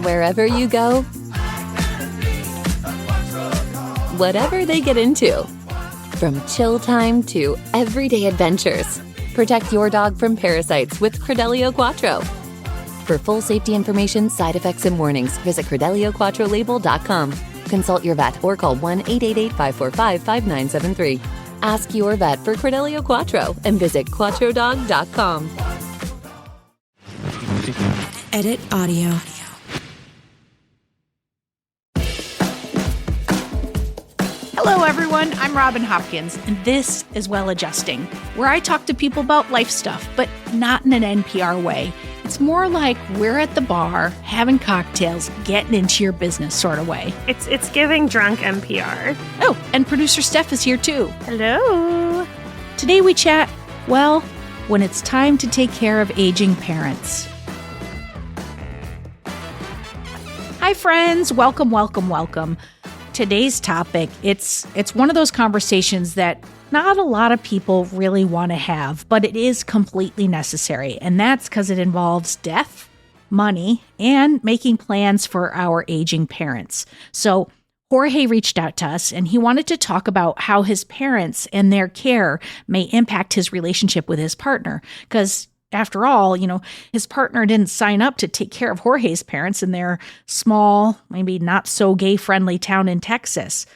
wherever you go, whatever they get into. From chill time to everyday adventures, protect your dog from parasites with Credelio Quattro. For full safety information, side effects, and warnings, visit CredelioQuattroLabel.com. Consult your vet or call 1-888-545-5973. Ask your vet for Credelio Quattro and visit QuattroDog.com. Edit audio. Hello, everyone. I'm Robin Hopkins, and this is Well Adjusting, where I talk to people about life stuff, but not in an NPR way. It's more like we're at the bar, having cocktails, getting into your business sort of way. It's giving drunk NPR. Oh, and producer Steph is here too. Hello. Today we chat, well, when it's time to take care of aging parents. Hi, friends. Welcome, welcome, welcome. Today's topic, it's one of those conversations that not a lot of people really want to have, but it is completely necessary. And that's because it involves death, money, and making plans for our aging parents. So Xorje reached out to us and he wanted to talk about how his parents and their care may impact his relationship with his partner. Because after all, his partner didn't sign up to take care of Xorje's parents in their small, maybe not so gay-friendly town in Texas.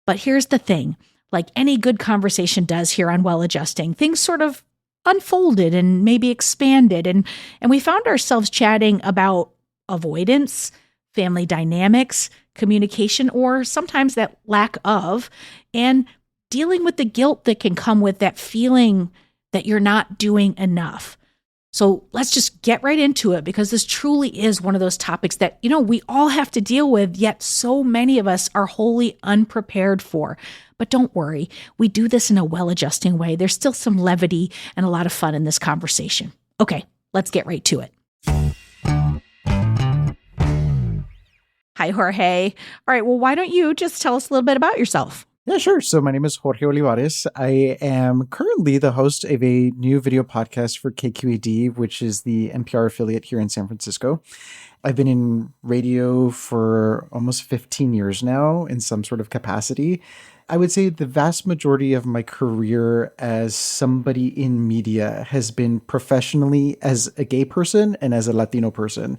But here's the thing. Like any good conversation does here on Well Adjusting, things sort of unfolded and maybe expanded. And we found ourselves chatting about avoidance, family dynamics, communication, or sometimes that lack of, and dealing with the guilt that can come with that feeling that you're not doing enough. So let's just get right into it, because this truly is one of those topics that, we all have to deal with, yet so many of us are wholly unprepared for. But don't worry, we do this in a well-adjusting way. There's still some levity and a lot of fun in this conversation. Okay, let's get right to it. Hi, Xorje. All right, well, why don't you just tell us a little bit about yourself? Yeah, sure. So my name is Xorje Olivares. I am currently the host of a new video podcast for KQED, which is the NPR affiliate here in San Francisco. I've been in radio for almost 15 years now in some sort of capacity. I would say the vast majority of my career as somebody in media has been professionally as a gay person and as a Latino person.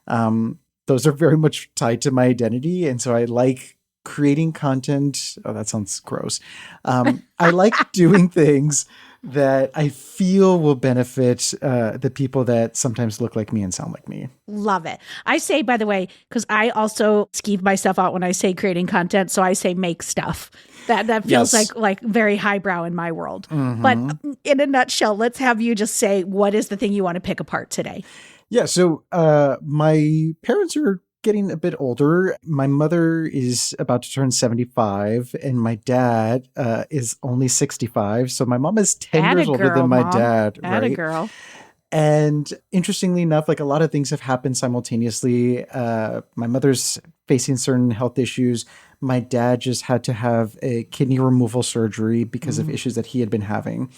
Those are very much tied to my identity. And so I like creating content. Oh, that sounds gross. I like doing things that I feel will benefit the people that sometimes look like me and sound like me. Love it. I say, by the way, because I also skeeve myself out when I say creating content, so I say make stuff. That feels like very highbrow in my world. Mm-hmm. But in a nutshell, let's have you just say, what is the thing you want to pick apart today? Yeah, so my parents are getting a bit older. My mother is about to turn 75 and my dad is only 65. So my mom is 10 years older than my dad. Right? Girl. And interestingly enough, like a lot of things have happened simultaneously. My mother's facing certain health issues. My dad just had to have a kidney removal surgery because of issues that he had been having.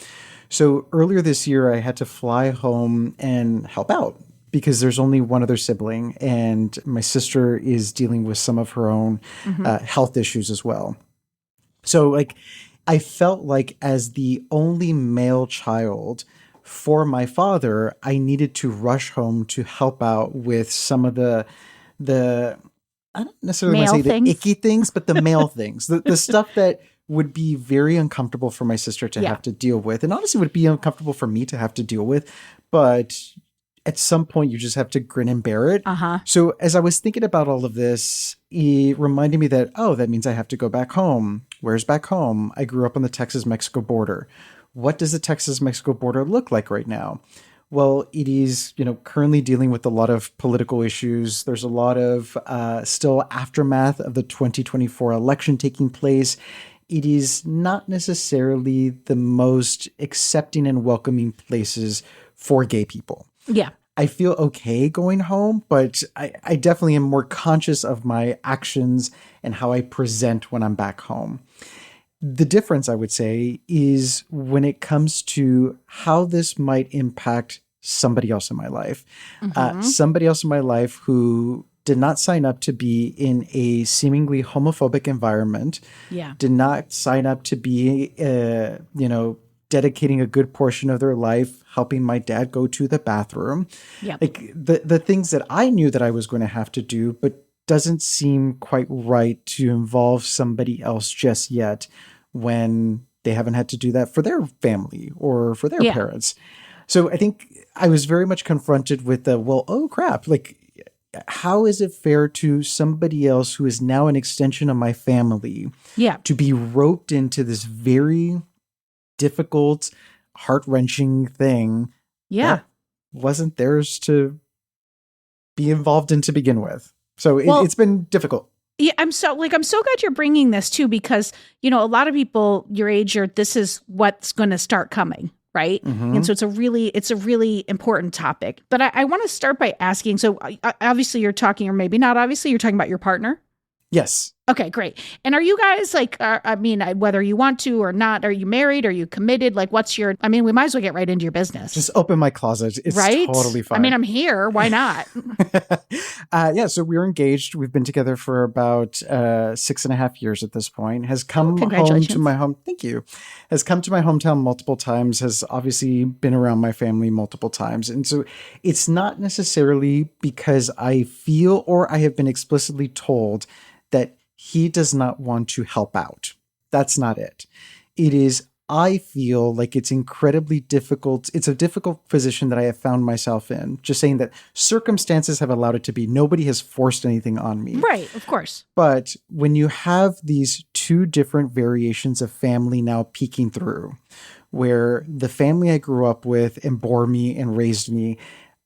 So earlier this year, I had to fly home and help out, because there's only one other sibling, and my sister is dealing with some of her own health issues as well. So I felt like as the only male child for my father, I needed to rush home to help out with some of the I don't necessarily want to say the icky things, but the male things, the stuff that would be very uncomfortable for my sister to have to deal with. And honestly would be uncomfortable for me to have to deal with, but at some point, you just have to grin and bear it. So as I was thinking about all of this, it reminded me that, that means I have to go back home. Where's back home? I grew up on the Texas-Mexico border. What does the Texas-Mexico border look like right now? Well, it is, currently dealing with a lot of political issues. There's a lot of still aftermath of the 2024 election taking place. It is not necessarily the most accepting and welcoming places for gay people. Yeah. I feel okay going home, but I definitely am more conscious of my actions and how I present when I'm back home. The difference, I would say, is when it comes to how this might impact somebody else in my life. Somebody else in my life who did not sign up to be in a seemingly homophobic environment, did not sign up to be, dedicating a good portion of their life helping my dad go to the bathroom. Like the things that I knew that I was going to have to do, but doesn't seem quite right to involve somebody else just yet when they haven't had to do that for their family or for their parents. So I think I was very much confronted with the, well, oh crap, like how is it fair to somebody else who is now an extension of my family to be roped into this very difficult, heart-wrenching thing that wasn't theirs to be involved in to begin with. So it's been difficult. Yeah, I'm so glad you're bringing this too, because, a lot of people your age this is what's going to start coming. Right. Mm-hmm. And so it's a really important topic. But I want to start by asking, so obviously you're talking, or maybe not obviously, you're talking about your partner. Yes. Okay, great. And are you guys whether you want to or not, are you married? Are you committed? Like, we might as well get right into your business. Just open my closet. It's totally fine. I'm here. Why not? So we're engaged. We've been together for about 6.5 years at this point. Has come home to my home. Thank you. Has come to my hometown multiple times. Has obviously been around my family multiple times. And so it's not necessarily because I feel or I have been explicitly told that he does not want to help out. That's not it. It is, I feel like it's incredibly difficult. It's a difficult position that I have found myself in. Just saying that circumstances have allowed it to be. Nobody has forced anything on me. Right, of course. But when you have these two different variations of family now peeking through, where the family I grew up with and bore me and raised me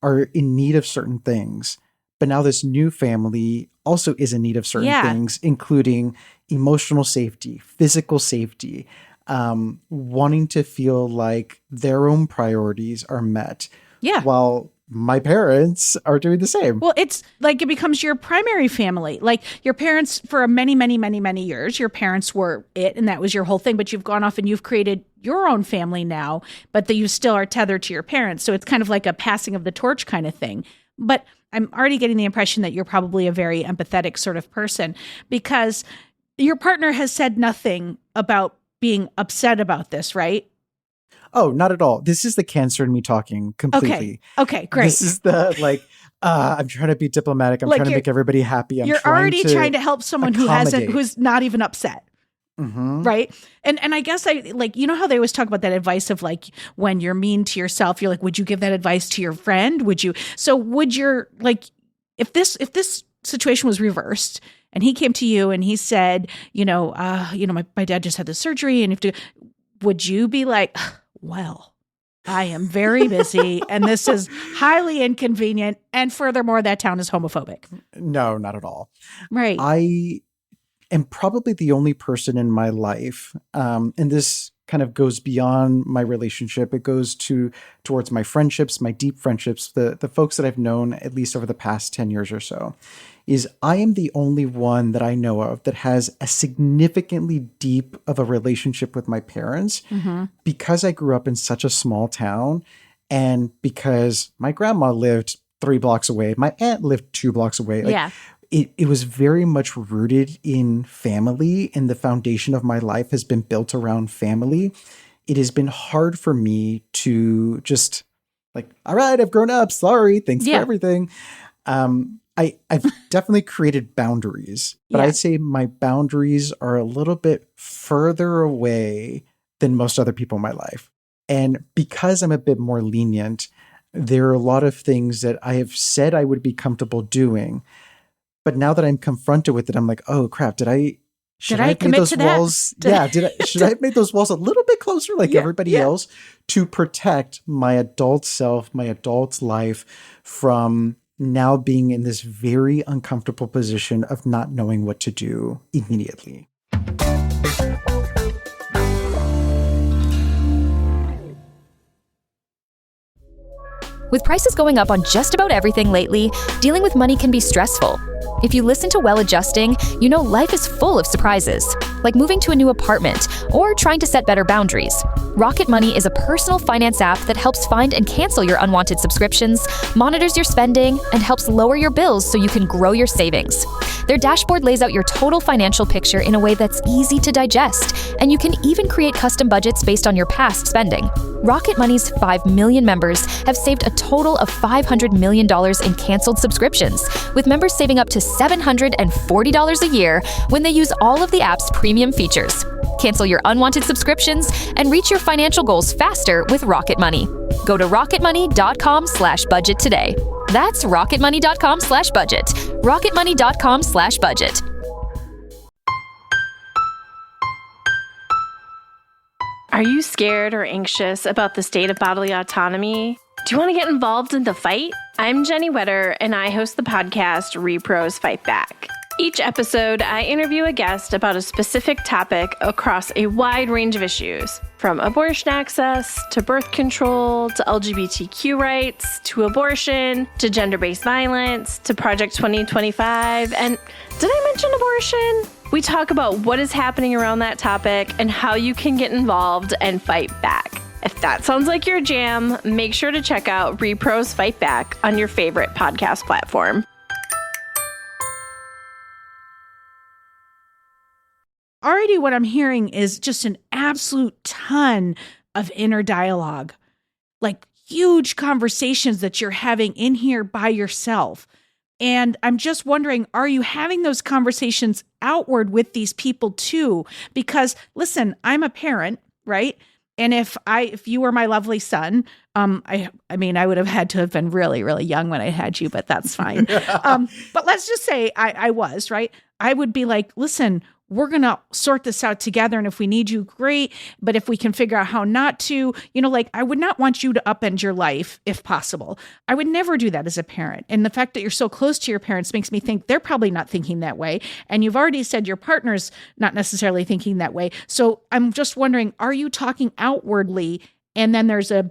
are in need of certain things, but now this new family also is in need of certain things, including emotional safety, physical safety, wanting to feel like their own priorities are met. Yeah. While my parents are doing the same. Well, it's like it becomes your primary family. Like your parents, for many, many, many, many years, your parents were it, and that was your whole thing. But you've gone off and you've created your own family now, but that you still are tethered to your parents. So it's kind of like a passing of the torch kind of thing. But I'm already getting the impression that you're probably a very empathetic sort of person, because your partner has said nothing about being upset about this, right? Oh, not at all. This is the cancer in me talking completely. Okay, great. This is the I'm trying to be diplomatic. I'm trying to make everybody happy. You're already trying to help someone who's not even upset. Mm-hmm. Right. And I guess how they always talk about that advice of like, when you're mean to yourself, you're like, would you give that advice to your friend? Would you? So would your, like, if this situation was reversed and he came to you and he said, my dad just had this surgery and would you be like, well, I am very busy and this is highly inconvenient. And furthermore, that town is homophobic. No, not at all. Right. I am probably the only person in my life, and this kind of goes beyond my relationship. It goes towards my friendships, my deep friendships, the folks that I've known at least over the past 10 years or so, is I am the only one that I know of that has a significantly deep of a relationship with my parents, because I grew up in such a small town and because my grandma lived 3 blocks away. My aunt lived 2 blocks away. It was very much rooted in family, and the foundation of my life has been built around family. It has been hard for me to just like, all right, I've grown up. Sorry. Thanks for everything. I've definitely created boundaries, but I'd say my boundaries are a little bit further away than most other people in my life. And because I'm a bit more lenient, there are a lot of things that I have said I would be comfortable doing. But now that I'm confronted with it, I'm like, oh crap, should I have made those walls? Should I have made those walls a little bit closer like everybody else to protect my adult self, my adult life from now being in this very uncomfortable position of not knowing what to do immediately. With prices going up on just about everything lately, dealing with money can be stressful. If you listen to Well Adjusting, you know life is full of surprises, like moving to a new apartment or trying to set better boundaries. Rocket Money is a personal finance app that helps find and cancel your unwanted subscriptions, monitors your spending, and helps lower your bills so you can grow your savings. Their dashboard lays out your total financial picture in a way that's easy to digest, and you can even create custom budgets based on your past spending. Rocket Money's 5 million members have saved a total of $500 million in canceled subscriptions, with members saving up to $740 a year when they use all of the app's premium features. Cancel your unwanted subscriptions and reach your financial goals faster with Rocket Money. Go to rocketmoney.com/budget today. That's rocketmoney.com/budget. rocketmoney.com/budget. Are you scared or anxious about the state of bodily autonomy? Do you want to get involved in the fight? I'm Jenny Wetter, and I host the podcast Repros Fight Back. Each episode, I interview a guest about a specific topic across a wide range of issues, from abortion access to birth control to LGBTQ rights to abortion to gender-based violence to Project 2025. And did I mention abortion? We talk about what is happening around that topic and how you can get involved and fight back. If that sounds like your jam, make sure to check out Repros Fight Back on your favorite podcast platform. Already what I'm hearing is just an absolute ton of inner dialogue, like huge conversations that you're having in here by yourself. And I'm just wondering, are you having those conversations outward with these people too? Because listen, I'm a parent, right? And if you were my lovely son, I mean, I would have had to have been really, really young when I had you, but that's fine. But let's just say I was, right? I would be like, listen, we're going to sort this out together. And if we need you, great. But if we can figure out how not to, like I would not want you to upend your life if possible. I would never do that as a parent. And the fact that you're so close to your parents makes me think they're probably not thinking that way. And you've already said your partner's not necessarily thinking that way. So I'm just wondering, are you talking outwardly? And then there's a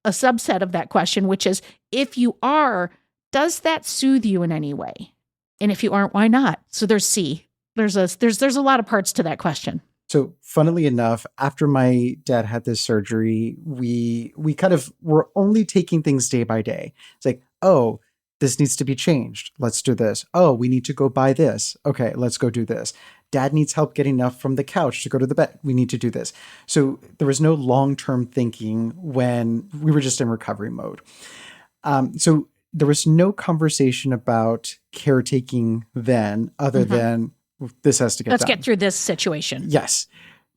subset of that question, which is, if you are, does that soothe you in any way? And if you aren't, why not? So there's C. There's a lot of parts to that question. So funnily enough, after my dad had this surgery, we kind of were only taking things day by day. It's like, oh, this needs to be changed. Let's do this. Oh, we need to go buy this. Okay, let's go do this. Dad needs help getting up from the couch to go to the bed. We need to do this. So there was no long-term thinking when we were just in recovery mode. So there was no conversation about caretaking then other than this has to get done. Let's get through this situation. Yes.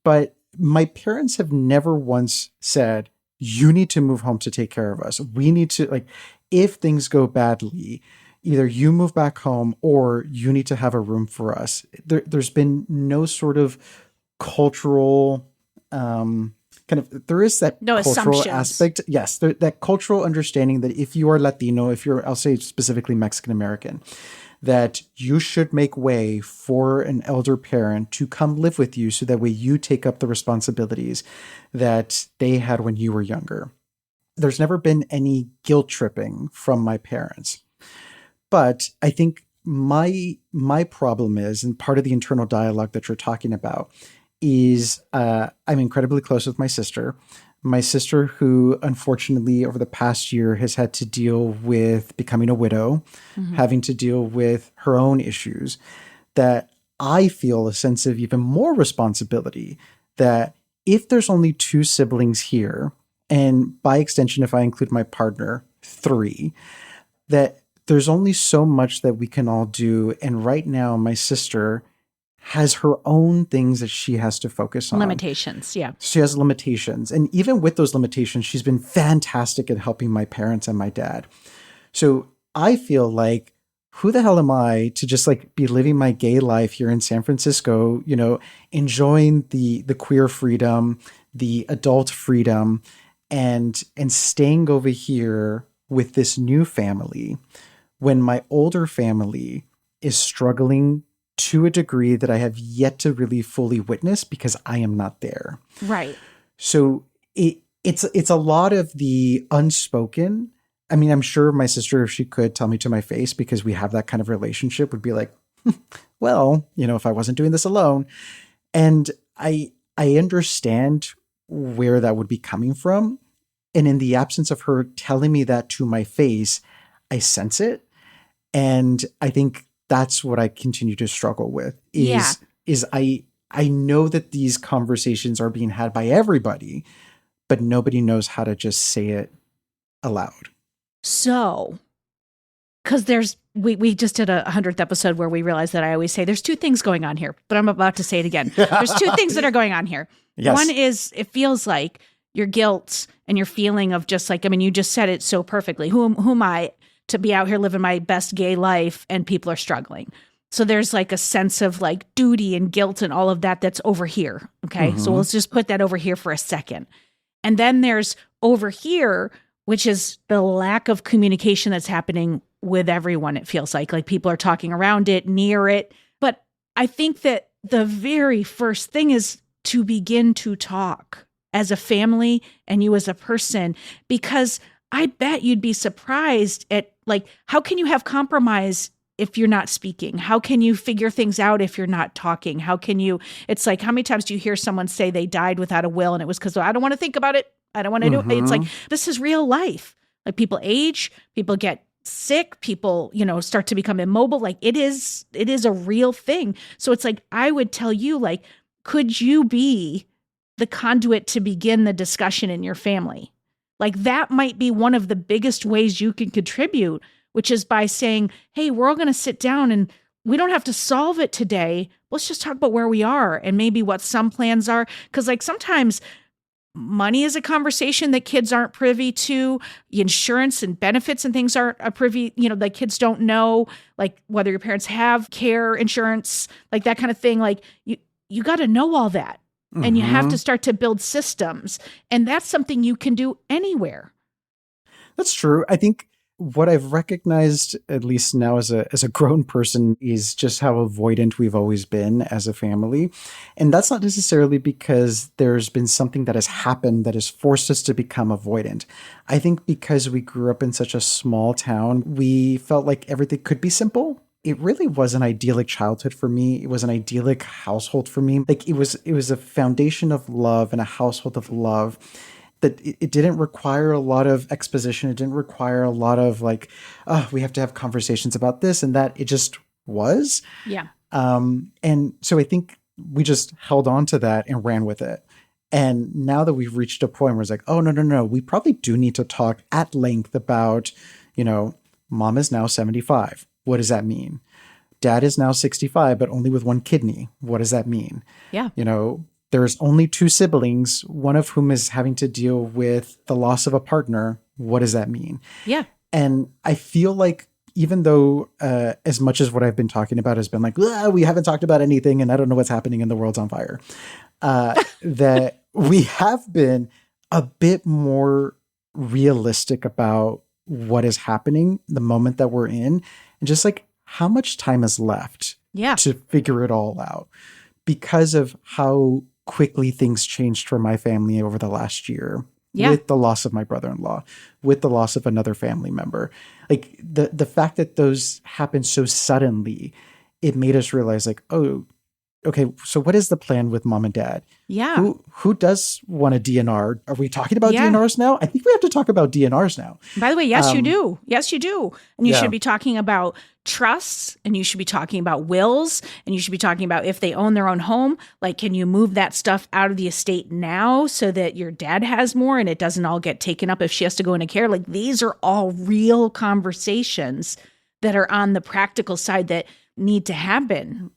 But my parents have never once said, you need to move home to take care of us. We need to, if things go badly, either you move back home or you need to have a room for us. There's been no sort of cultural, there is that no cultural assumptions. Aspect. Yes. That cultural understanding that if you are Latino, I'll say specifically Mexican American, that you should make way for an elder parent to come live with you so that way you take up the responsibilities that they had when you were younger. There's never been any guilt tripping from my parents. But I think my problem is, and part of the internal dialogue that you're talking about, is I'm incredibly close with my sister. My sister, who unfortunately over the past year has had to deal with becoming a widow, having to deal with her own issues, that I feel a sense of even more responsibility that if there's only 2 siblings here, and by extension, if I include my partner, 3, that there's only so much that we can all do. And right now, my sister has her own things that she has to focus on. Limitations, yeah. She has limitations. And even with those limitations, she's been fantastic at helping my parents and my dad. So I feel like, who the hell am I to just be living my gay life here in San Francisco, enjoying the queer freedom, the adult freedom, and staying over here with this new family when my older family is struggling to a degree that I have yet to really fully witness because I am not there. Right. So it's a lot of the unspoken. I mean, I'm sure my sister, if she could tell me to my face, because we have that kind of relationship, would be like, well, if I wasn't doing this alone. And I understand where that would be coming from. And in the absence of her telling me that to my face, I sense it. And I think that's what I continue to struggle with is I know that these conversations are being had by everybody, but nobody knows how to just say it aloud. So, because we just did a 100th episode where we realized that I always say there's two things going on here, but I'm about to say it again. There's two things that are going on here. Yes. One is it feels like your guilt and your feeling of just like, I mean, you just said it so perfectly. Who am I to be out here living my best gay life and people are struggling? So there's like a sense of like duty and guilt and all of that that's over here. Okay. So let's just put that over here for a second. And then there's over here, which is the lack of communication that's happening with everyone. It feels like people are talking around it, near it. But I think that the very first thing is to begin to talk as a family and you as a person, because I bet you'd be surprised at like, how can you have compromise if you're not speaking? How can you figure things out if you're not talking? How can you, it's like, how many times do you hear someone say they died without a will and it was because I don't want to think about it. I don't want to do it. It's like, this is real life. Like people age, people get sick, people, start to become immobile. Like it is a real thing. So it's like, I would tell you, like, could you be the conduit to begin the discussion in your family? Like that might be one of the biggest ways you can contribute, which is by saying, hey, we're all going to sit down and we don't have to solve it today. Let's just talk about where we are and maybe what some plans are. Because like sometimes money is a conversation that kids aren't privy to. Insurance and benefits and things aren't a privy, the kids don't know, like whether your parents have care insurance, like that kind of thing. Like you got to know all that. And you have to start to build systems. And that's something you can do anywhere. That's true. I think what I've recognized, at least now as a grown person, is just how avoidant we've always been as a family. And that's not necessarily because there's been something that has happened that has forced us to become avoidant. I think because we grew up in such a small town, we felt like everything could be simple. It really was an idyllic childhood for me. It was an idyllic household for me. Like it was a foundation of love and a household of love that it didn't require a lot of exposition. It didn't require a lot of like, we have to have conversations about this and that. It just was. Yeah. And so I think we just held on to that and ran with it. And now that we've reached a point where it's like, oh, no, we probably do need to talk at length about, mom is now 75. What does that mean? Dad is now 65, but only with one kidney. What does that mean? Yeah. There's only two siblings, one of whom is having to deal with the loss of a partner. What does that mean? Yeah. And I feel like even though as much as what I've been talking about has been like, we haven't talked about anything and I don't know what's happening and the world's on fire, that we have been a bit more realistic about what is happening, the moment that we're in, and just like how much time is left to figure it all out because of how quickly things changed for my family over the last year with the loss of my brother-in-law, with the loss of another family member. Like the fact that those happened so suddenly, it made us realize like, oh, okay, so what is the plan with mom and dad? Yeah. Who does want a DNR? Are we talking about DNRs now? I think we have to talk about DNRs now. By the way, yes, you do. Yes, you do. And you should be talking about trusts, and you should be talking about wills, and you should be talking about if they own their own home, like, can you move that stuff out of the estate now so that your dad has more and it doesn't all get taken up if she has to go into care? Like, these are all real conversations that are on the practical side that need to happen,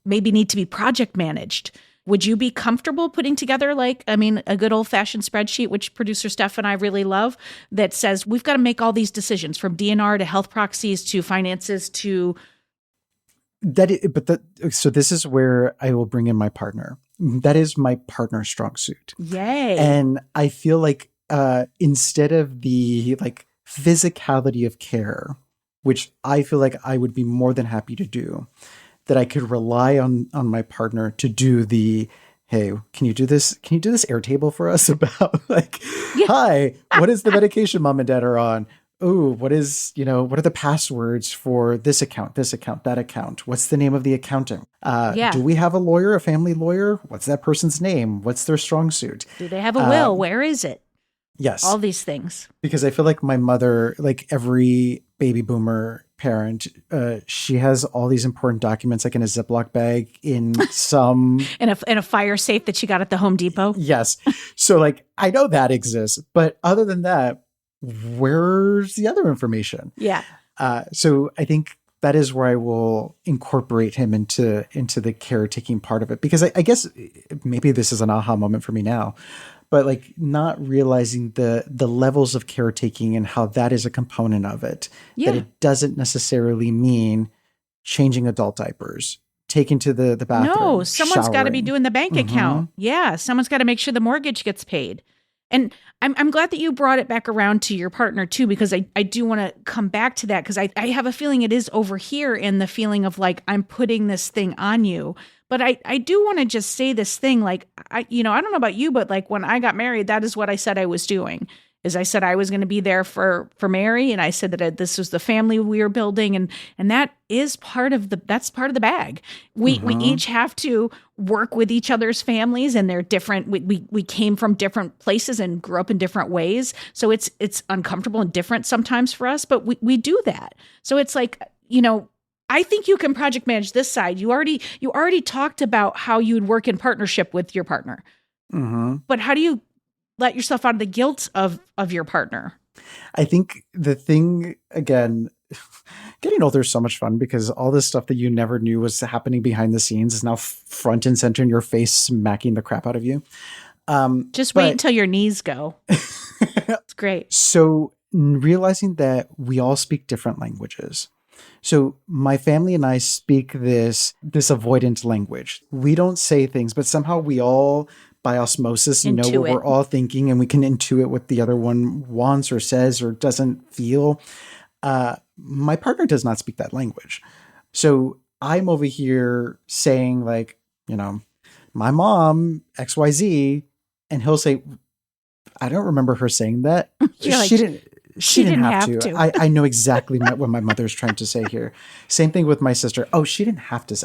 maybe need to be project managed. Would you be comfortable putting together a good old fashioned spreadsheet, which producer Steph and I really love, that says we've got to make all these decisions from DNR to health proxies to finances to so this is where I will bring in my partner. That is my partner's strong suit. Yay. And I feel like instead of the physicality of care, which I feel like I would be more than happy to do, that I could rely on my partner to do the, hey, can you do this? Can you do this Airtable for us about hi, what is the medication mom and dad are on? oh, what are the passwords for this account, that account? What's the name of the accountant? Yeah. Do we have a lawyer, a family lawyer? What's that person's name? What's their strong suit? Do they have a will? Where is it? Yes. All these things. Because I feel like my mother, like every baby boomer parent, she has all these important documents like in a Ziploc bag in some in a fire safe that she got at the Home Depot. Yes. So like I know that exists, but other than that, where's the other information? Yeah. So I think that is where I will incorporate him into the caretaking part of it, because I guess maybe this is an aha moment for me now, but like not realizing the levels of caretaking and how that is a component of it. Yeah. That it doesn't necessarily mean changing adult diapers, taking to the bathroom. No, someone's got to be showering. doing the bank account. Yeah, someone's got to make sure the mortgage gets paid. And I'm glad that you brought it back around to your partner too, because I do want to come back to that, because I have a feeling it is over here in the feeling of like, I'm putting this thing on you. But I do want to just say this thing, like, I don't know about you, but like when I got married, that is what I said I was doing. Is I said I was going to be there for Mary, and I said that this was the family we were building, and that is part of the bag. We each have to work with each other's families, and they're different. We came from different places and grew up in different ways, so it's uncomfortable and different sometimes for us, but we do that. So it's like, I think you can project manage this side. You already talked about how you would work in partnership with your partner, but how do you let yourself out of the guilt of your partner? I think the thing, again, getting older is so much fun because all this stuff that you never knew was happening behind the scenes is now front and center in your face, smacking the crap out of you. Just wait until your knees go. It's great. So realizing that we all speak different languages. So my family and I speak this avoidant language. We don't say things, but somehow we all, by osmosis, know what we're all thinking, and we can intuit what the other one wants or says or doesn't feel. My partner does not speak that language. So I'm over here saying like, my mom, XYZ, and he'll say, I don't remember her saying that. She didn't have to. I know exactly what my mother's trying to say here. Same thing with my sister. Oh, she didn't have to.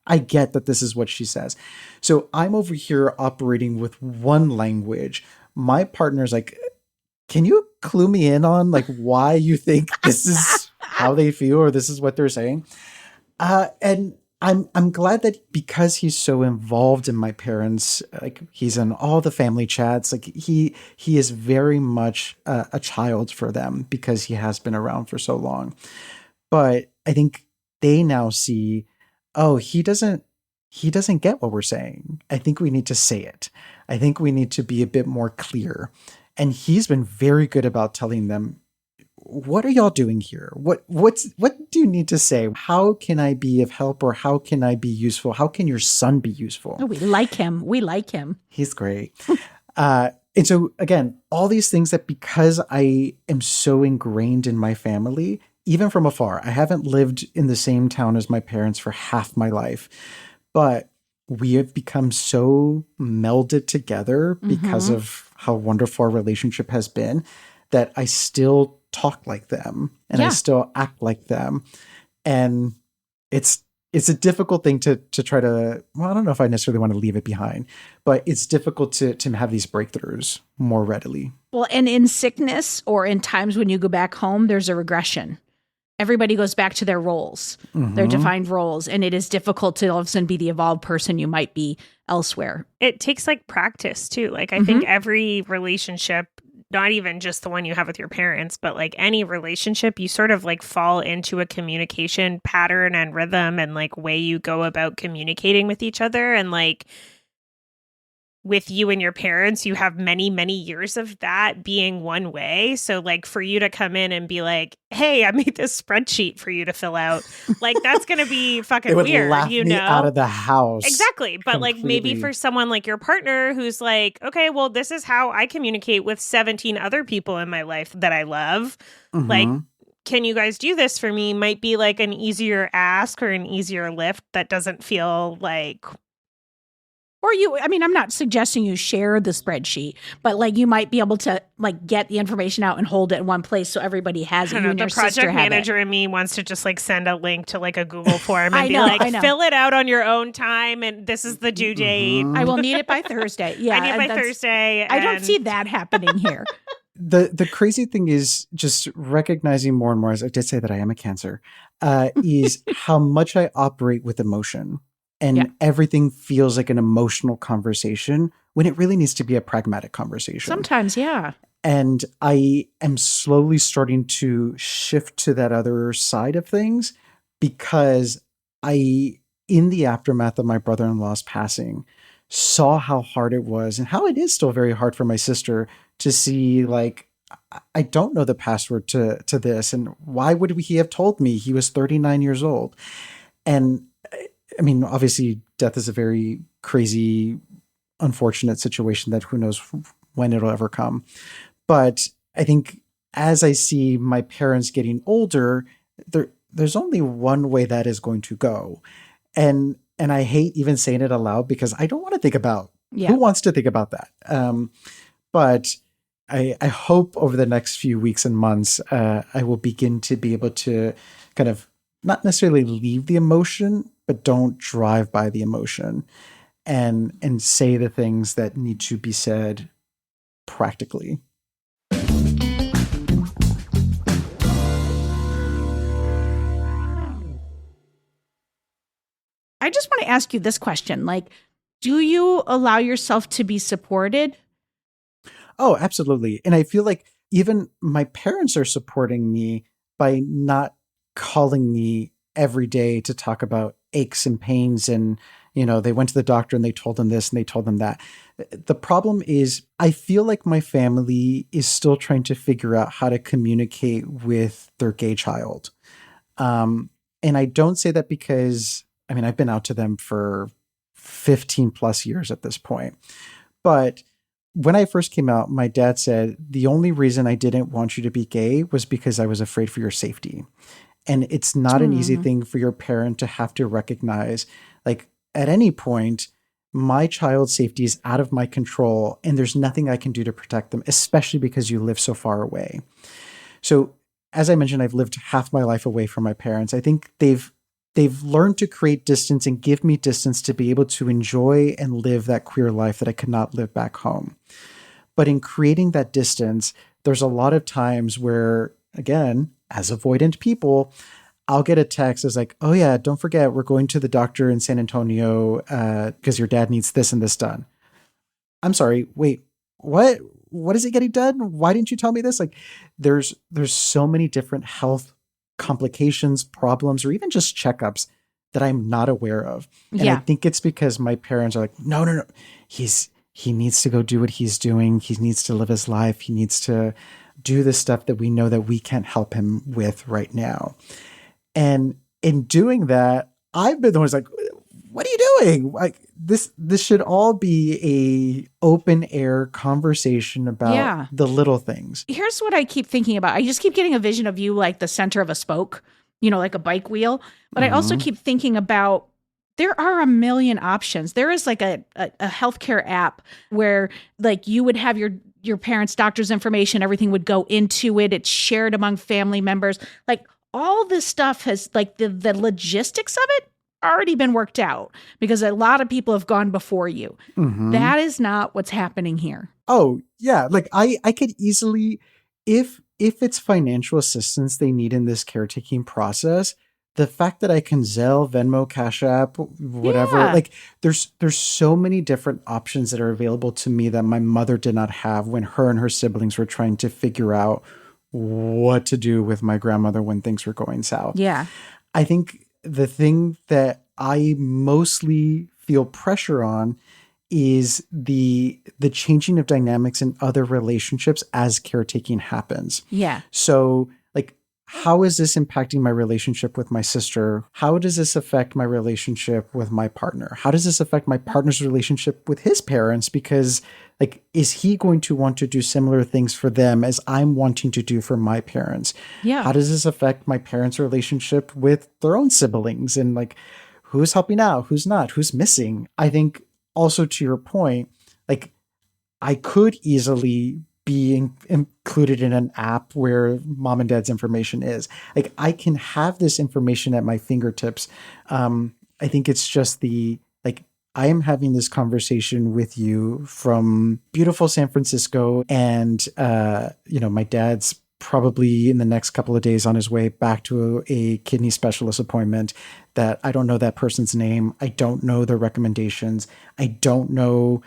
I get that this is what she says. So I'm over here operating with one language. My partner's like, can you clue me in on like why you think this is how they feel or this is what they're saying? And I'm glad that because he's so involved in my parents, like he's in all the family chats, like he is very much a child for them because he has been around for so long. But I think they now see, oh, he doesn't get what we're saying. I think we need to say it. I think we need to be a bit more clear. And he's been very good about telling them, what are y'all doing here? What do you need to say? How can I be of help, or how can I be useful? How can your son be useful? Oh, we like him. He's great. And so again, all these things that because I am so ingrained in my family, even from afar, I haven't lived in the same town as my parents for half my life, but we have become so melded together because of how wonderful our relationship has been that I still talk like them and I still act like them. And it's a difficult thing to try to, well, I don't know if I necessarily want to leave it behind, but it's difficult to have these breakthroughs more readily. Well, and in sickness or in times when you go back home, there's a regression. Everybody goes back to their roles, their defined roles, and it is difficult to all of a sudden be the evolved person you might be elsewhere. It takes like practice too. Like I think every relationship, not even just the one you have with your parents, but like any relationship, you sort of like fall into a communication pattern and rhythm and like way you go about communicating with each other. And like with you and your parents, you have many, many years of that being one way. So like for you to come in and be like, hey, I made this spreadsheet for you to fill out. Like that's going to be fucking weird, laugh me out of the house. Exactly. But completely. Like maybe for someone like your partner who's like, okay, well, this is how I communicate with 17 other people in my life that I love. Like, can you guys do this for me? Might be like an easier ask or an easier lift that doesn't feel like Or I'm not suggesting you share the spreadsheet, but like you might be able to like get the information out and hold it in one place so everybody has it. I You don't and know, your the sister project have manager it. in me wants to just like send a link to like a Google form and I be know, like, I know. fill it out on your own time and this is the due date. I will need it by Thursday. Yeah. I need by that's- Thursday. I don't and- see that happening here. The crazy thing is just recognizing more and more, as I did say that I am a Cancer, is how much I operate with emotion. And Yeah. everything feels like an emotional conversation when it really needs to be a pragmatic conversation. Sometimes, yeah. And I am slowly starting to shift to that other side of things because in the aftermath of my brother-in-law's passing, saw how hard it was and how it is still very hard for my sister to see, like, I don't know the password to this. And why would he have told me? He was 39 years old. And I mean, obviously, death is a very crazy, unfortunate situation that who knows when it'll ever come. But I think as I see my parents getting older, there's only one way that is going to go. And I hate even saying it aloud because I don't want to think about who wants to think about that. But I hope over the next few weeks and months, I will begin to be able to kind of not necessarily leave the emotion, but don't drive by the emotion and say the things that need to be said practically. I just want to ask you this question. Like, do you allow yourself to be supported? Oh, absolutely. And I feel like even my parents are supporting me by not calling me every day to talk about aches and pains. And, they went to the doctor and they told them this and they told them that. The problem is I feel like my family is still trying to figure out how to communicate with their gay child. And I don't say that because, I've been out to them for 15 plus years at this point. But when I first came out, my dad said, the only reason I didn't want you to be gay was because I was afraid for your safety. And it's not an easy thing for your parent to have to recognize. Like, at any point, my child's safety is out of my control and there's nothing I can do to protect them, especially because you live so far away. So, as I mentioned, I've lived half my life away from my parents. I think they've learned to create distance and give me distance to be able to enjoy and live that queer life that I could not live back home. But in creating that distance, there's a lot of times where, again, as avoidant people, I'll get a text that's like, oh yeah, don't forget, we're going to the doctor in San Antonio because your dad needs this and this done. I'm sorry, wait, what? What is it getting done? Why didn't you tell me this? Like, there's so many different health complications, problems, or even just checkups that I'm not aware of. And I think it's because my parents are like, no. He needs to go do what he's doing. He needs to live his life. He needs to do the stuff that we know that we can't help him with right now. And in doing that, I've been the one who's like, what are you doing? Like, this should all be a open air conversation about the little things. Here's what I keep thinking about. I just keep getting a vision of you like the center of a spoke, like a bike wheel. But I also keep thinking about there are a million options. There is like a healthcare app where like you would have your parents' doctor's information, everything would go into it. It's shared among family members. Like all this stuff has like the logistics of it already been worked out because a lot of people have gone before you. That is not what's happening here. Oh, yeah. Like I could easily, if it's financial assistance they need in this caretaking process, the fact that I can Zelle, Venmo, Cash App, whatever, like there's so many different options that are available to me that my mother did not have when her and her siblings were trying to figure out what to do with my grandmother when things were going south. Yeah. I think the thing that I mostly feel pressure on is the changing of dynamics in other relationships as caretaking happens. Yeah. So like, how is this impacting my relationship with my sister? How does this affect my relationship with my partner? How does this affect my partner's relationship with his parents? Because like, is he going to want to do similar things for them as I'm wanting to do for my parents? Yeah. How does this affect my parents' relationship with their own siblings? And like, who's helping out? Who's not? Who's missing? I think also to your point, like I could easily be included in an app where mom and dad's information is. Like I can have this information at my fingertips. I think it's just I am having this conversation with you from beautiful San Francisco, and my dad's probably in the next couple of days on his way back to a kidney specialist appointment that I don't know that person's name. I don't know their recommendations. I don't know,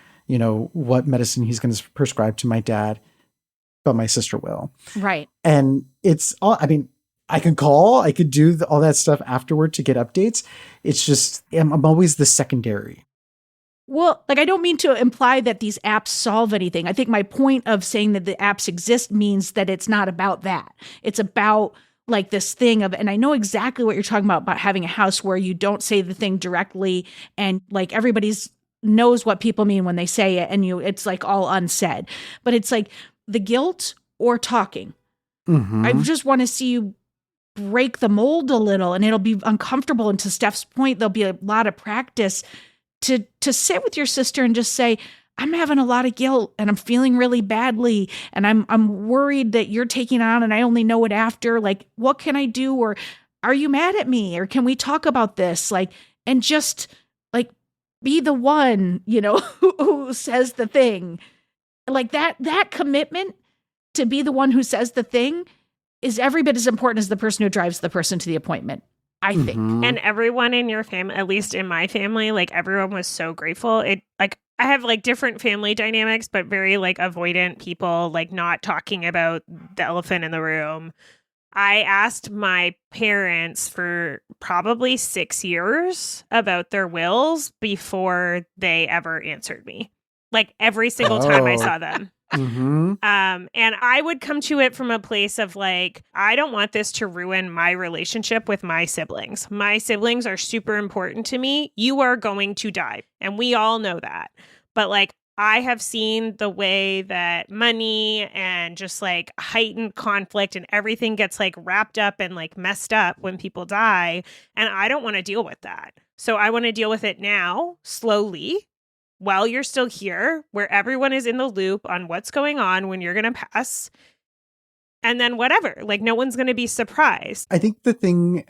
what medicine he's going to prescribe to my dad, but my sister will. Right. And it's all, I could call, I could do all that stuff afterward to get updates. It's just, I'm always the secondary. Well, I don't mean to imply that these apps solve anything. I think my point of saying that the apps exist means that it's not about that. It's about this thing of, and I know exactly what you're talking about having a house where you don't say the thing directly and everybody's knows what people mean when they say it and it's all unsaid. But it's the guilt or talking. Mm-hmm. I just want to see you break the mold a little, and it'll be uncomfortable. And to Steph's point, there'll be a lot of practice to sit with your sister and just say, I'm having a lot of guilt and I'm feeling really badly. And I'm worried that you're taking on and I only know it after. What can I do? Or are you mad at me? Or can we talk about this? And just be the one, who says the thing. That commitment to be the one who says the thing is every bit as important as the person who drives the person to the appointment, I think. Mm-hmm. And everyone in your family, at least in my family, everyone was so grateful. I have different family dynamics, but very avoidant people, not talking about the elephant in the room. I asked my parents for probably 6 years about their wills before they ever answered me. Every single time I saw them. Mm-hmm. And I would come to it from a place of I don't want this to ruin my relationship with my siblings. My siblings are super important to me. You are going to die. And we all know that. But I have seen the way that money and just heightened conflict and everything gets wrapped up and messed up when people die. And I don't want to deal with that. So I want to deal with it now, slowly, while you're still here, where everyone is in the loop on what's going on when you're going to pass. And then whatever, no one's going to be surprised. I think the thing,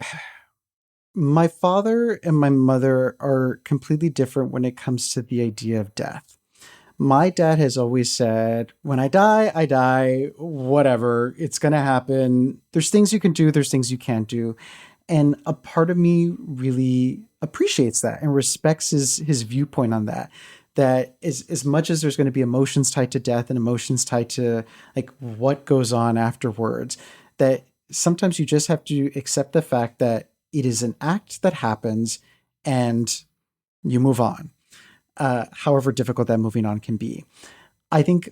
my father and my mother are completely different when it comes to the idea of death. My dad has always said, when I die, whatever, it's going to happen. There's things you can do, there's things you can't do. And a part of me really appreciates that and respects his viewpoint on that. That as much as there's going to be emotions tied to death and emotions tied to what goes on afterwards, that sometimes you just have to accept the fact that it is an act that happens and you move on. However difficult that moving on can be. I think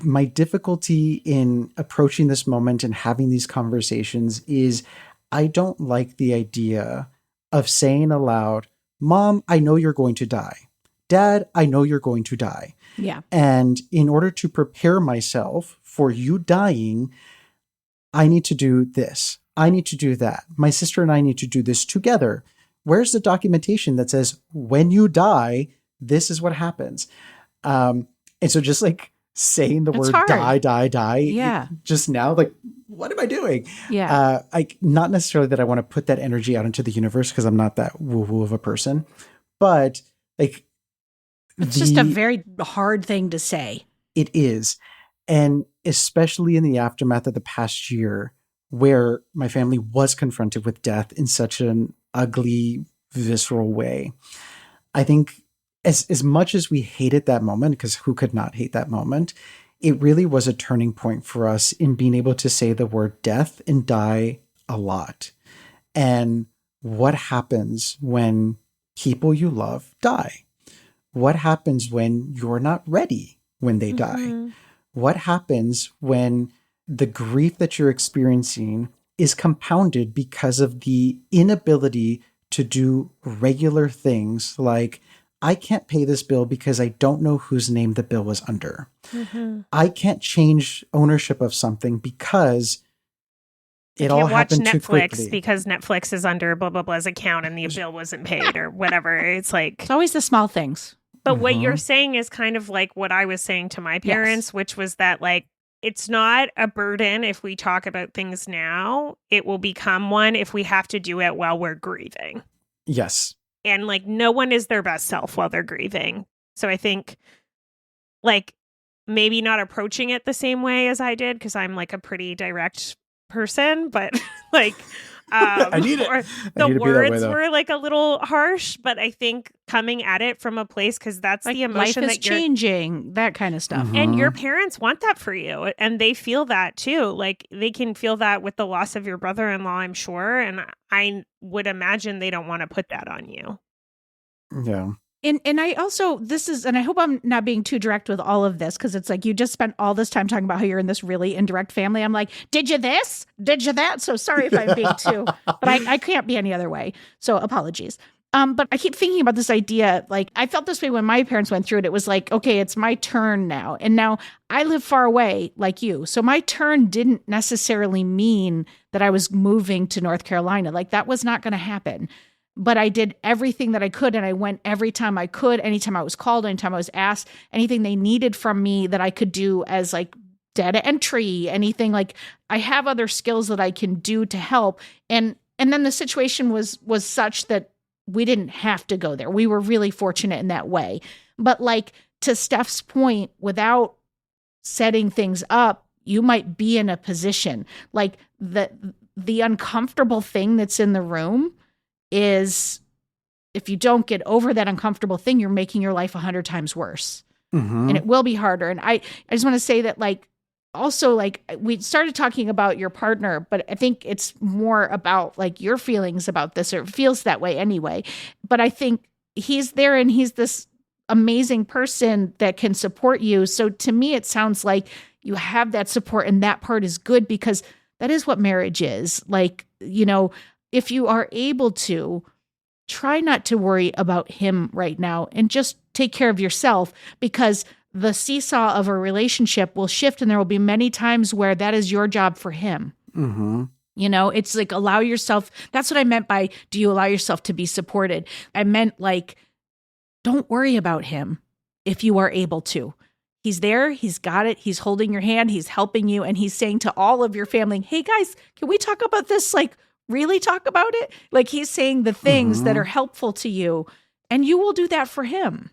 my difficulty in approaching this moment and having these conversations is I don't like the idea of saying aloud, Mom, I know you're going to die. Dad, I know you're going to die. Yeah. And in order to prepare myself for you dying, I need to do this. I need to do that. My sister and I need to do this together. Where's the documentation that says, when you die, this is what happens? And so just saying the It's word hard. die. Yeah. Just now, what am I doing? Yeah. Not necessarily that I want to put that energy out into the universe because I'm not that woo-woo of a person, but It's just a very hard thing to say. It is. And especially in the aftermath of the past year, where my family was confronted with death in such an ugly, visceral way. I think as much as we hated that moment, because who could not hate that moment, it really was a turning point for us in being able to say the word death and die a lot. And what happens when people you love die? What happens when you're not ready when they die? What happens when the grief that you're experiencing is compounded because of the inability to do regular things like, I can't pay this bill because I don't know whose name the bill was under. I can't change ownership of something because it all happened too quickly. Because Netflix is under blah, blah, blah's account and the bill wasn't paid or whatever. It's It's always the small things. But what you're saying is kind of like what I was saying to my parents, which was that like, it's not a burden if we talk about things now. It will become one if we have to do it while we're grieving. Yes. And like, no one is their best self while they're grieving. So I think like maybe not approaching it the same way as I did, because I'm like a pretty direct person, but like, I need it. Or the words were like a little harsh, but I think coming at it from a place, because that's like the emotion life is that you're changing, that kind of stuff. and your parents want that for you, and they feel that too. Like they can feel that with the loss of your brother-in-law, I'm sure, and I would imagine they don't want to put that on you. Yeah. And I also, and I hope I'm not being too direct with all of this, because it's like you just spent all this time talking about how you're in this really indirect family. I'm like, did you this? Did you that? So sorry if I'm being too, but I can't be any other way. So apologies. But I keep thinking about this idea. Like I felt this way when my parents went through it. It was like, okay, it's my turn now. And now I live far away like you. So my turn didn't necessarily mean that I was moving to North Carolina. Like that was not going to happen. But I did everything that I could, and I went every time I could, anytime I was called, anytime I was asked, anything they needed from me that I could do as like data entry, anything. Like I have other skills that I can do to help. And then the situation was such that we didn't have to go there. We were really fortunate in that way. But like to Steph's point, without setting things up, you might be in a position like the uncomfortable thing that's in the room is, if you don't get over that uncomfortable thing, you're making your life 100 times worse. And it will be harder. And I just want to say that like, also like we started talking about your partner, but I think it's more about like your feelings about this, or it feels that way anyway. But I think he's there and he's this amazing person that can support you. So to me, it sounds like you have that support, and that part is good, because that is what marriage is. Like, you know, if you are able to, try not to worry about him right now and just take care of yourself, because the seesaw of a relationship will shift, and there will be many times where that is your job for him. You know, it's like allow yourself. That's what I meant by, do you allow yourself to be supported? I meant like, don't worry about him if you are able to. He's there. He's got it. He's holding your hand. He's helping you. And he's saying to all of your family, hey guys, can we talk about this? Like, really talk about it? Like he's saying the things that are helpful to you, and you will do that for him.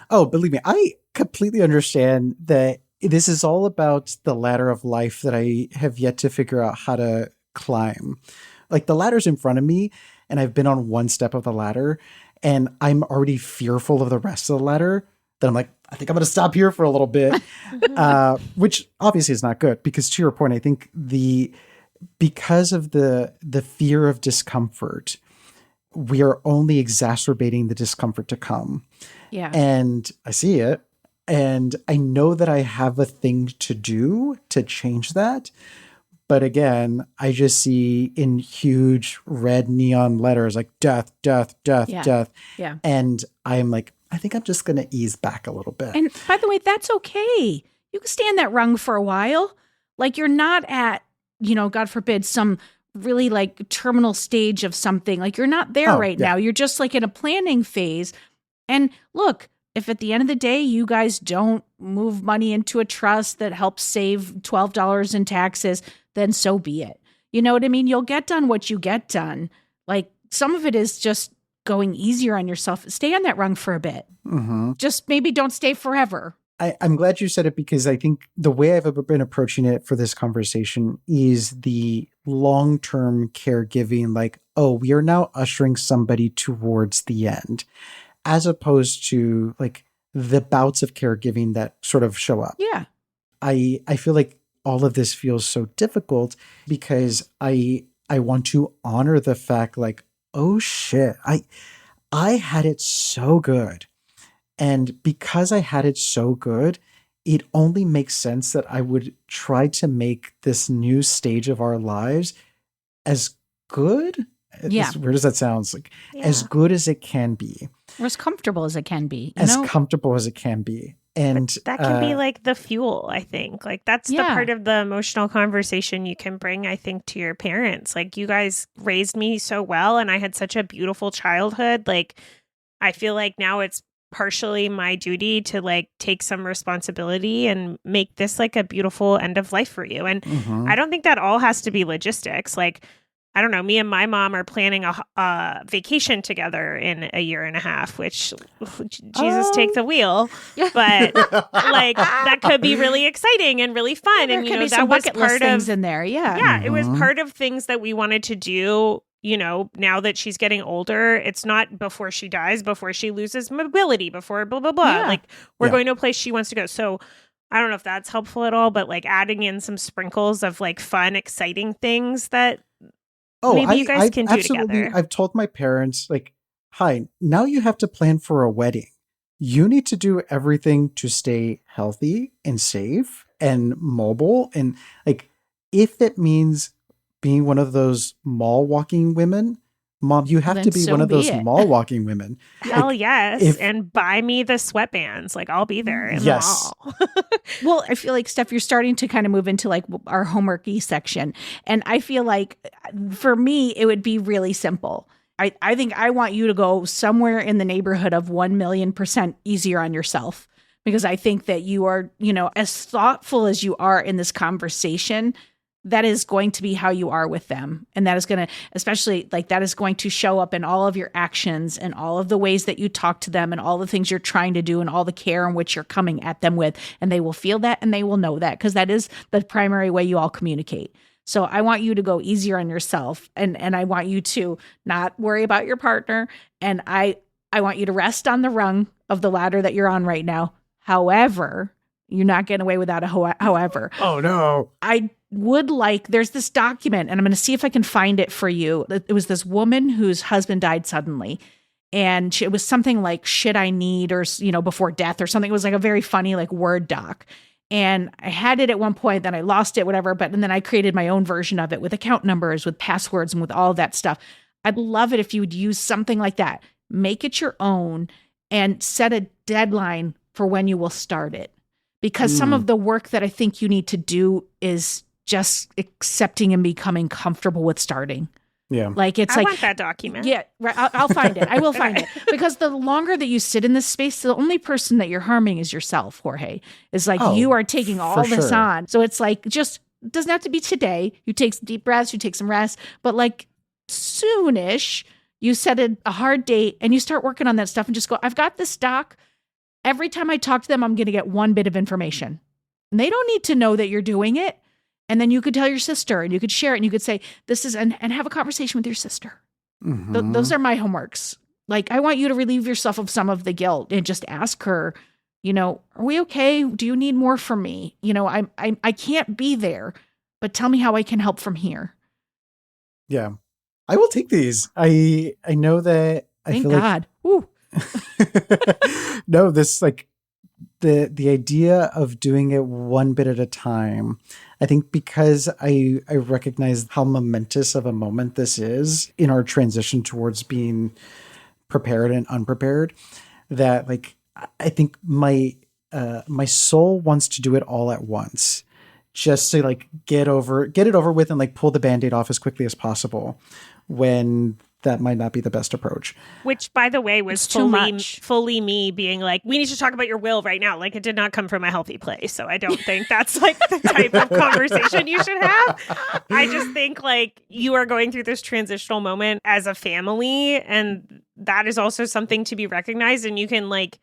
Oh, believe me, I completely understand that this is all about the ladder of life that I have yet to figure out how to climb. Like the ladder's in front of me, and I've been on one step of the ladder, and I'm already fearful of the rest of the ladder. Then I'm like, I think I'm going to stop here for a little bit, which obviously is not good, because to your point, I think because of the fear of discomfort, we are only exacerbating the discomfort to come. Yeah. And I see it. And I know that I have a thing to do to change that. But again, I just see in huge red neon letters like death, death, death, death. Yeah. And I'm like, I think I'm just going to ease back a little bit. And by the way, that's okay. You can stay in that rung for a while. Like you're not at, you know, God forbid, some really like terminal stage of something. Like you're not there now. You're just like in a planning phase. And look, if at the end of the day, you guys don't move money into a trust that helps save $12 in taxes, then so be it. You know what I mean? You'll get done what you get done. Like some of it is just going easier on yourself. Stay on that rung for a bit. Just maybe don't stay forever. I'm glad you said it, because I think the way I've been approaching it for this conversation is the long-term caregiving, like, oh, we are now ushering somebody towards the end, as opposed to like the bouts of caregiving that sort of show up. Yeah. I feel like all of this feels so difficult because I want to honor the fact like, oh shit, I had it so good. And because I had it so good, it only makes sense that I would try to make this new stage of our lives as good. Yeah. Where does that sound? It's like as good as it can be. Or as comfortable as it can be. Comfortable as it can be. And that can be like the fuel, I think. Like that's the part of the emotional conversation you can bring, I think, to your parents. Like you guys raised me so well, and I had such a beautiful childhood. Like I feel like now it's partially my duty to like take some responsibility and make this like a beautiful end of life for you. And I don't think that all has to be logistics. Like, I don't know, me and my mom are planning a vacation together in a year and a half, which Jesus take the wheel. But like that could be really exciting and really fun. There And could be that some was bucket list part things of in there. Yeah. Yeah, it was part of things that we wanted to do. Now that she's getting older, it's not before she dies, before she loses mobility, before blah, blah, blah. Yeah. Like we're going to a place she wants to go. So I don't know if that's helpful at all, but like adding in some sprinkles of like fun, exciting things that maybe you guys can do together. I've told my parents, like, hi, now you have to plan for a wedding. You need to do everything to stay healthy and safe and mobile. And like, if it means being one of those mall walking women, Mom, you have to be one of those mall walking women. Hell yes. And buy me the sweatbands. Like I'll be there in the mall. Well, I feel like, Steph, you're starting to kind of move into like our homeworky section. And I feel like for me, it would be really simple. I think I want you to go somewhere in the neighborhood of 1,000,000% easier on yourself. Because I think that you are, as thoughtful as you are in this conversation, that is going to be how you are with them. And that is going to, especially like that is going to show up in all of your actions and all of the ways that you talk to them and all the things you're trying to do and all the care in which you're coming at them with. And they will feel that and they will know that because that is the primary way you all communicate. So I want you to go easier on yourself and I want you to not worry about your partner. And I want you to rest on the rung of the ladder that you're on right now. However, you're not getting away without a however. Oh, no. I would like, there's this document, and I'm going to see if I can find it for you. It was this woman whose husband died suddenly. And it was something like shit I need or, before death or something. It was like a very funny, like Word doc. And I had it at one point, then I lost it, whatever. And then I created my own version of it with account numbers, with passwords, and with all of that stuff. I'd love it if you would use something like that. Make it your own and set a deadline for when you will start it. Because some of the work that I think you need to do is just accepting and becoming comfortable with starting. Yeah. Like I want that document. Yeah, right. I'll find it. I will find it. Because the longer that you sit in this space, the only person that you're harming is yourself, Xorje. It's like you are taking all this on. So it's like, just doesn't have to be today. You take some deep breaths, you take some rest, but like soonish, you set a hard date and you start working on that stuff and just go, I've got this doc. Every time I talk to them, I'm going to get one bit of information. And they don't need to know that you're doing it. And then you could tell your sister and you could share it and you could say, this is, and have a conversation with your sister. Mm-hmm. Those are my homeworks. Like, I want you to relieve yourself of some of the guilt and just ask her, are we okay? Do you need more from me? I can't be there, but tell me how I can help from here. Yeah. I will take these. I know that. Thank God. Woo. No, this like the idea of doing it one bit at a time. I think because I recognize how momentous of a moment this is in our transition towards being prepared and unprepared, that like I think my soul wants to do it all at once, just to like get it over with and like pull the Band-Aid off as quickly as possible, when that might not be the best approach. Which, by the way, was fully me being like, we need to talk about your will right now. Like, it did not come from a healthy place. So I don't think that's like the type of conversation you should have. I just think like you are going through this transitional moment as a family. And that is also something to be recognized. And you can like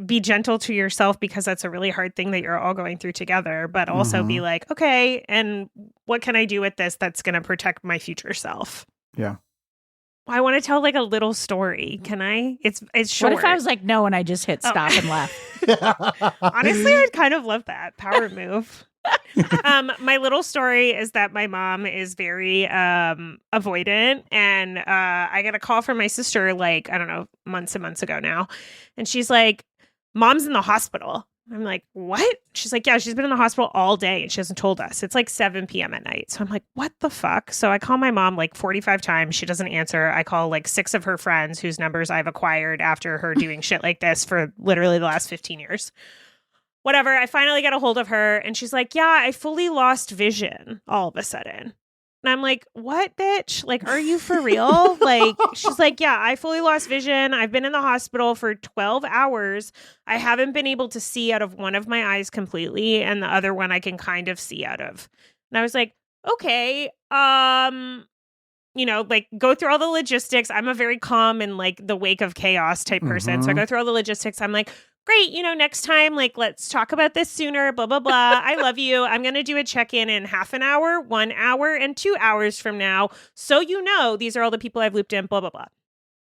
be gentle to yourself because that's a really hard thing that you're all going through together. But also be like, okay, and what can I do with this that's going to protect my future self? Yeah. I want to tell like a little story. Can I? It's short. What if I was like, no, and I just hit stop and left? Honestly, I'd kind of love that. Power move. My little story is that my mom is very avoidant, and I got a call from my sister like, I don't know, months and months ago now. And she's like, Mom's in the hospital. I'm like, what? She's like, yeah, she's been in the hospital all day and she hasn't told us. It's like 7 p.m. at night. So I'm like, what the fuck? So I call my mom like 45 times. She doesn't answer. I call like 6 of her friends whose numbers I've acquired after her doing shit like this for literally the last 15 years. Whatever. I finally get a hold of her and she's like, yeah, I fully lost vision all of a sudden. And I'm like, what, bitch? Like, are you for real? Like, she's like, yeah, I fully lost vision. I've been in the hospital for 12 hours. I haven't been able to see out of one of my eyes completely, and the other one I can kind of see out of. And I was like, okay, like go through all the logistics. I'm a very calm and like the wake of chaos type person. So I go through all the logistics. I'm like, great, next time, like, let's talk about this sooner, blah, blah, blah. I love you. I'm going to do a check-in in half an hour, 1 hour, and 2 hours from now. So these are all the people I've looped in, blah, blah, blah.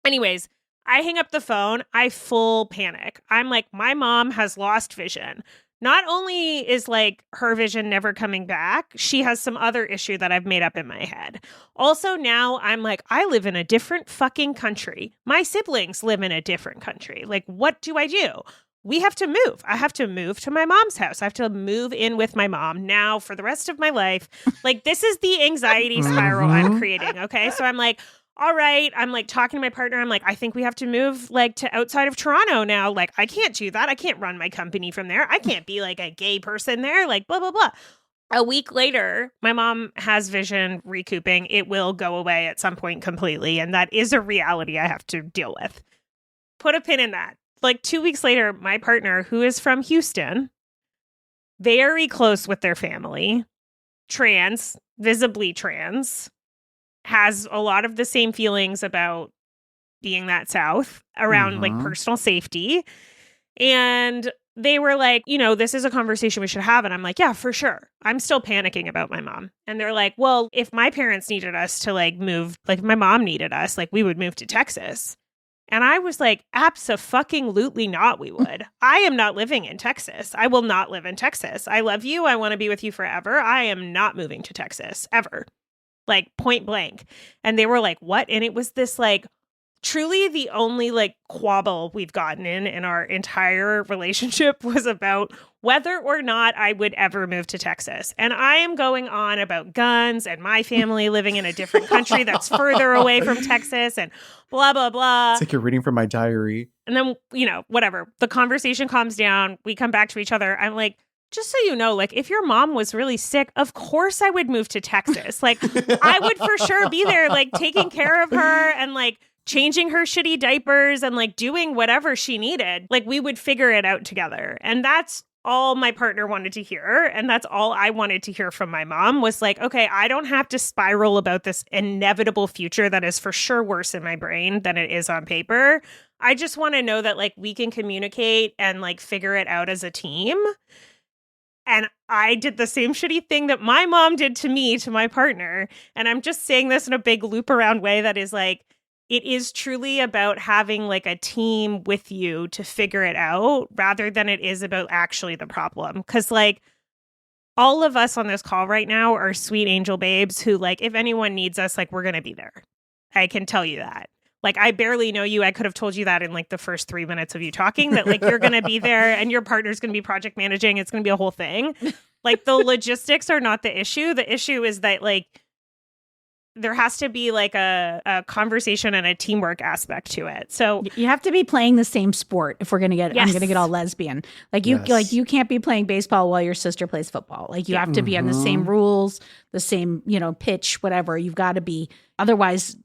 Anyways, I hang up the phone. I full panic. I'm like, my mom has lost vision. Not only is like her vision never coming back, she has some other issue that I've made up in my head. Also, now I'm like, I live in a different fucking country. My siblings live in a different country. Like, what do I do? We have to move. I have to move to my mom's house. I have to move in with my mom now for the rest of my life. Like, this is the anxiety spiral I'm creating. Okay. So I'm like, all right, I'm like talking to my partner. I'm like, I think we have to move like to outside of Toronto now. Like, I can't do that. I can't run my company from there. I can't be like a gay person there. Like, blah, blah, blah. A week later, my mom has vision recouping. It will go away at some point completely. And that is a reality I have to deal with. Put a pin in that. Like 2 weeks later, my partner, who is from Houston, very close with their family, trans, visibly trans, has a lot of the same feelings about being that South around like personal safety. And they were like, this is a conversation we should have. And I'm like, yeah, for sure. I'm still panicking about my mom. And they're like, well, if my parents needed us to like move, like my mom needed us, like we would move to Texas. And I was like, abso-fucking-lutely not, we would. I am not living in Texas. I will not live in Texas. I love you. I want to be with you forever. I am not moving to Texas, ever. Like, point blank. And they were like, what? And it was this, like, truly the only, like, quabble we've gotten in our entire relationship was about whether or not I would ever move to Texas. And I am going on about guns and my family living in a different country that's further away from Texas and blah, blah, blah. It's like you're reading from my diary. And then, whatever. The conversation calms down. We come back to each other. I'm like, just so you know, like, if your mom was really sick, of course I would move to Texas. Like, I would for sure be there, like, taking care of her and, like, changing her shitty diapers and, like, doing whatever she needed. Like, we would figure it out together. And that's all my partner wanted to hear. And that's all I wanted to hear from my mom was like, okay, I don't have to spiral about this inevitable future that is for sure worse in my brain than it is on paper. I just want to know that, like, we can communicate and, like, figure it out as a team. And I did the same shitty thing that my mom did to me, to my partner. And I'm just saying this in a big loop around way that is like, it is truly about having like a team with you to figure it out rather than it is about actually the problem. Because like all of us on this call right now are sweet angel babes who like, if anyone needs us, like we're going to be there. I can tell you that. Like, I barely know you. I could have told you that in like the first 3 minutes of you talking, that like you're going to be there and your partner's going to be project managing. It's going to be a whole thing. Like, the logistics are not the issue. The issue is that like there has to be like a conversation and a teamwork aspect to it. So you have to be playing the same sport if we're going to get, yes. I'm going to get all lesbian. Like you can't be playing baseball while your sister plays football. Like you have to be on the same rules, the same, pitch, whatever. You've got to be, otherwise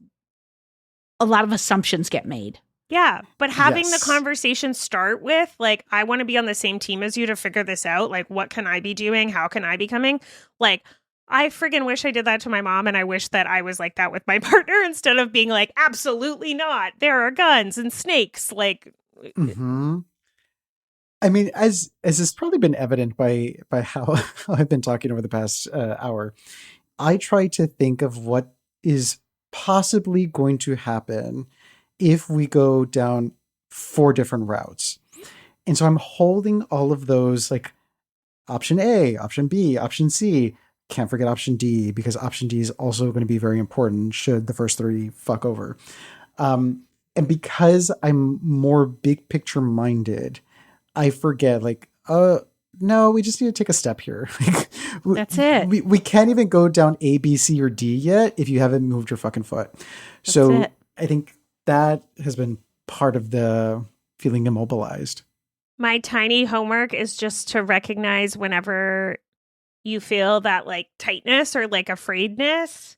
a lot of assumptions get made. Yeah, but having the conversation start with, like, I want to be on the same team as you to figure this out. Like, what can I be doing? How can I be coming? Like, I friggin' wish I did that to my mom, and I wish that I was like that with my partner instead of being like, absolutely not. There are guns and snakes. Like, I mean, as has probably been evident by how I've been talking over the past hour, I try to think of what is possibly going to happen if we go down 4 different routes. And so I'm holding all of those, like option A, option B, option C. Can't forget option D, because option D is also going to be very important should the first 3 fuck over. And because I'm more big picture minded, I forget like, no, we just need to take a step here. That's it. We can't even go down A, B, C, or D yet if you haven't moved your fucking foot. So I think that has been part of the feeling immobilized. My tiny homework is just to recognize whenever you feel that like tightness or like afraidness,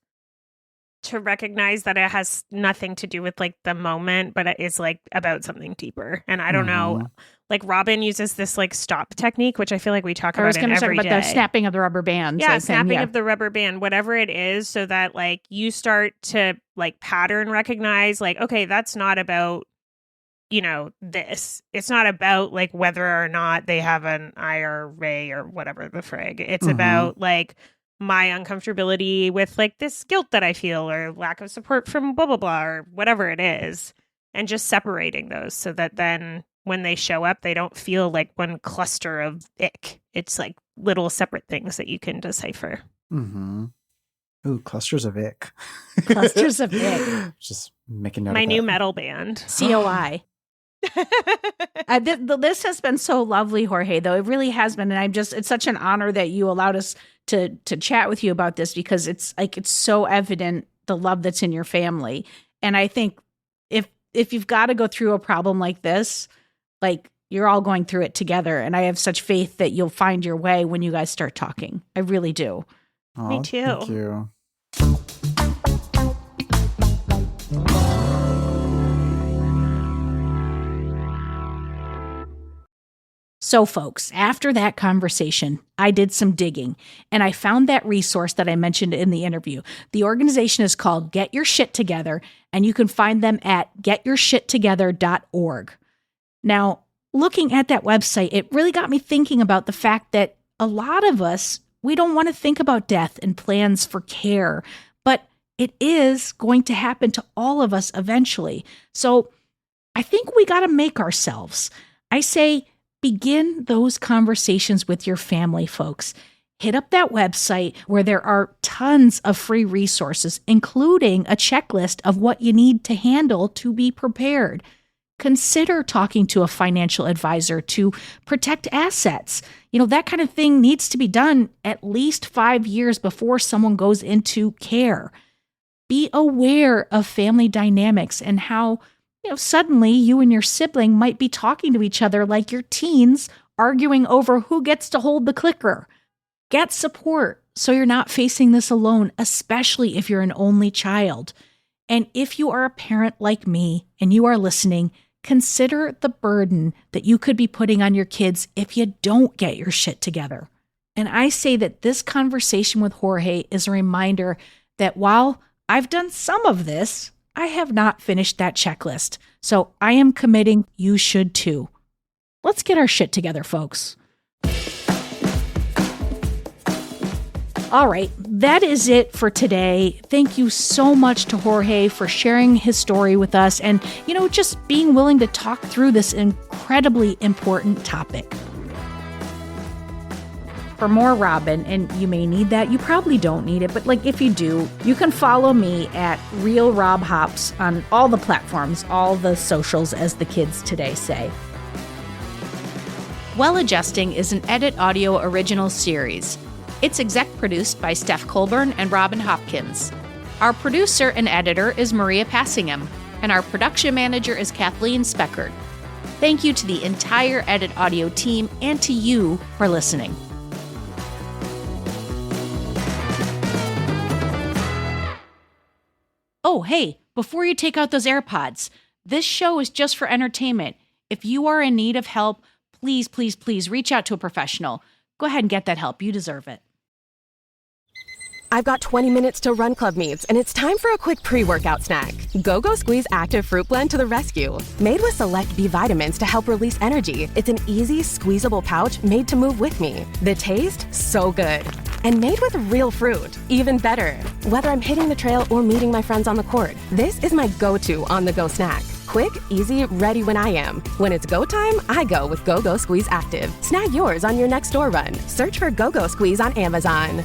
to recognize that it has nothing to do with like the moment, but it is like about something deeper. And I don't know, like Robin uses this like stop technique, which I feel like we talk about in every day. The snapping of the rubber bands. Yeah, snapping of the rubber band, whatever it is, so that like you start to like pattern recognize, like, okay, that's not about, you know, this. It's not about like whether or not they have an IRA or whatever the frig. It's about like my uncomfortability with like this guilt that I feel or lack of support from blah, blah, blah, or whatever it is. And just separating those so that then when they show up, they don't feel like one cluster of ick. It's like little separate things that you can decipher. Ooh, clusters of ick. Clusters of ick. Just making note My of new that. metal band. COI. The list has been so lovely, Xorje, though. It really has been. And it's such an honor that you allowed us to chat with you about this, because it's so evident the love that's in your family. And I think if you've got to go through a problem like this, like you're all going through it together. And I have such faith that you'll find your way when you guys start talking. I really do. Aw, Me too. Thank you. So, folks, after that conversation, I did some digging and I found that resource that I mentioned in the interview. The organization is called Get Your Shit Together, and you can find them at getyourshittogether.org. Now, looking at that website, it really got me thinking about the fact that a lot of us, we don't want to think about death and plans for care, but it is going to happen to all of us eventually. So I think we got to make ourselves. I say, begin those conversations with your family, folks. Hit up that website where there are tons of free resources, including a checklist of what you need to handle to be prepared. Consider talking to a financial advisor to protect assets. You know, that kind of thing needs to be done at least 5 years before someone goes into care. Be aware of family dynamics and how, you know, suddenly you and your sibling might be talking to each other like your teens, arguing over who gets to hold the clicker. Get support so you're not facing this alone, especially if you're an only child. And if you are a parent like me and you are listening, consider the burden that you could be putting on your kids if you don't get your shit together. And I say that this conversation with Xorje is a reminder that while I've done some of this, I have not finished that checklist. So I am committing you should too. Let's get our shit together, folks. All right, that is it for today. Thank you so much to Xorje for sharing his story with us and, you know, just being willing to talk through this incredibly important topic. For more Robin, and you may need that, you probably don't need it, but like if you do, you can follow me at Real Rob Hops on all the platforms, all the socials, as the kids today say. Well Adjusting is an Edit Audio original series. It's exec produced by Steph Colburn and Robin Hopkins. Our producer and editor is Maria Passingham, and our production manager is Kathleen Speckert. Thank you to the entire Edit Audio team and to you for listening. Oh, hey, before you take out those AirPods, this show is just for entertainment. If you are in need of help, please, please, please reach out to a professional. Go ahead and get that help. You deserve it. I've got 20 minutes till Run Club meets, and it's time for a quick pre-workout snack. Go-Go Squeeze Active Fruit Blend to the rescue. Made with select B vitamins to help release energy, it's an easy, squeezable pouch made to move with me. The taste? So good. And made with real fruit. Even better. Whether I'm hitting the trail or meeting my friends on the court, this is my go-to on-the-go snack. Quick, easy, ready when I am. When it's go time, I go with Go-Go Squeeze Active. Snag yours on your next store run. Search for Go-Go Squeeze on Amazon.